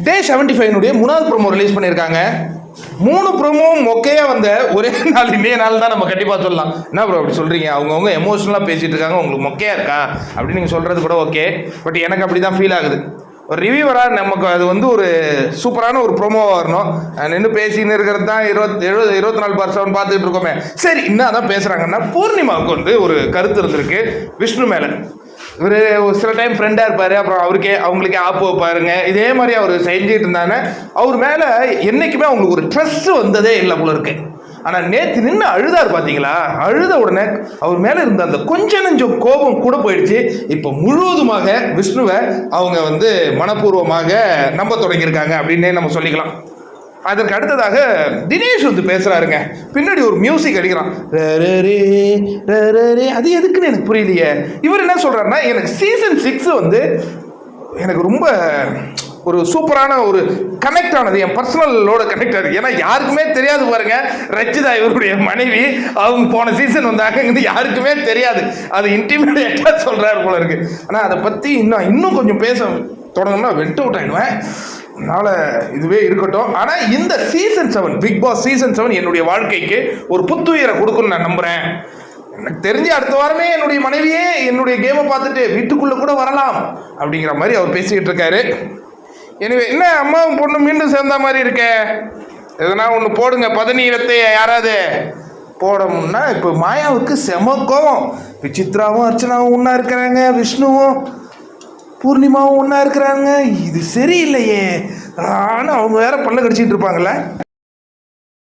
டே 75 3வது promo release பண்ணியிருக்காங்க. 3 ப்ரோமோவும் மொக்கையாக வந்த ஒரே நாள் இன்றைய நாள் தான் நம்ம கண்டிப்பாக சொல்லலாம். என்ன ப்ரோ அப்படி சொல்கிறீங்க? அவங்கவுங்க எமோஷனலாக பேசிகிட்டு இருக்காங்க, உங்களுக்கு மொக்கையாக இருக்கா அப்படின்னு நீங்கள் சொல்கிறது கூட ஓகே. பட் எனக்கு அப்படி தான் ஃபீல் ஆகுது. ஒரு ரிவ்யூவராக நமக்கு அது வந்து ஒரு சூப்பரான ஒரு ப்ரோமோவாக வரணும். நின்று பேசின்னு இருக்கிறது தான் 24/7 பார்த்துக்கிட்டு இருக்கோமே. சரி, இன்னும் அதான் பேசுகிறாங்கன்னா, பூர்ணிமாவுக்கு வந்து ஒரு கருத்து இருந்திருக்கு விஷ்ணு மேலே. இவர் சில டைம் ஃப்ரெண்டாக இருப்பார், அப்புறம் அவங்களுக்கே ஆப்பு வைப்பாருங்க. இதே மாதிரி அவர் செஞ்சுட்டு இருந்தாங்க. அவர் மேலே என்றைக்குமே அவங்களுக்கு ஒரு ட்ரஸ்ட் வந்ததே இல்லை போல இருக்கு. ஆனால் நேற்று நின்று அழுதார் பார்த்தீங்களா? அழுத உடனே அவர் மேலே இருந்த அந்த கொஞ்சம் நெஞ்சம் கோபம் கூட போயிடுச்சு. இப்போ முழுவதுமாக விஷ்ணுவை அவங்க வந்து மனப்பூர்வமாக நம்ப தொடங்கியிருக்காங்க அப்படின்னே நம்ம சொல்லிக்கலாம். அதற்கு அடுத்ததாக தினேஷ் வந்து பேசுகிறாருங்க. பின்னாடி ஒரு மியூசிக் அடிக்கிறான். அது எதுக்குன்னு எனக்கு புரியலையே. இவர் என்ன சொல்கிறாருன்னா, எனக்கு சீசன் 6 வந்து எனக்கு ரொம்ப ஒரு சூப்பரான ஒரு கனெக்ட் ஆனது, என் பர்சனலோட கனெக்ட் ஆகுது. ஏன்னா யாருக்குமே தெரியாது பாருங்க, ரச்சிதா இவருடைய மனைவி அவங்க போன சீசன் வந்தாங்க, யாருக்குமே தெரியாது. அது இன்டிமேட்டாக சொல்கிறாரு போல இருக்கு. ஆனால் அதை பற்றி இன்னும் கொஞ்சம் பேச தொடங்கணும்னா வெட்டு விட்டாயிடுவேன். அதனால் இதுவே இருக்கட்டும். ஆனால் இந்த சீசன் 7 பிக் பாஸ் சீசன் 7 என்னுடைய வாழ்க்கைக்கு ஒரு புத்துயிரை கொடுக்குன்னு நான் நம்புகிறேன். எனக்கு தெரிஞ்சு அடுத்த வாரமே என்னுடைய மனைவியே என்னுடைய கேமை பார்த்துட்டு வீட்டுக்குள்ளே கூட வரலாம் அப்படிங்கிற மாதிரி அவர் பேசிக்கிட்டு இருக்காரு. எனவே என்ன அம்மாவும் பொண்ணு மீண்டும் சேர்ந்த மாதிரி இருக்க, எதனா ஒன்று போடுங்க. பதநீரத்தை யாராவது போடணும்னா இப்போ மாயாவுக்கு செம கோவம். விசித்ராவும் அர்ச்சனாவும் ஒன்றா இருக்கிறாங்க, விஷ்ணுவும் பூர்ணிமாவும் ஒன்றா இருக்கிறாங்க. இது சரியில்லையே. ஆனால் அவங்க வேற பல்ல கடிச்சிட்டு இருப்பாங்கல்ல.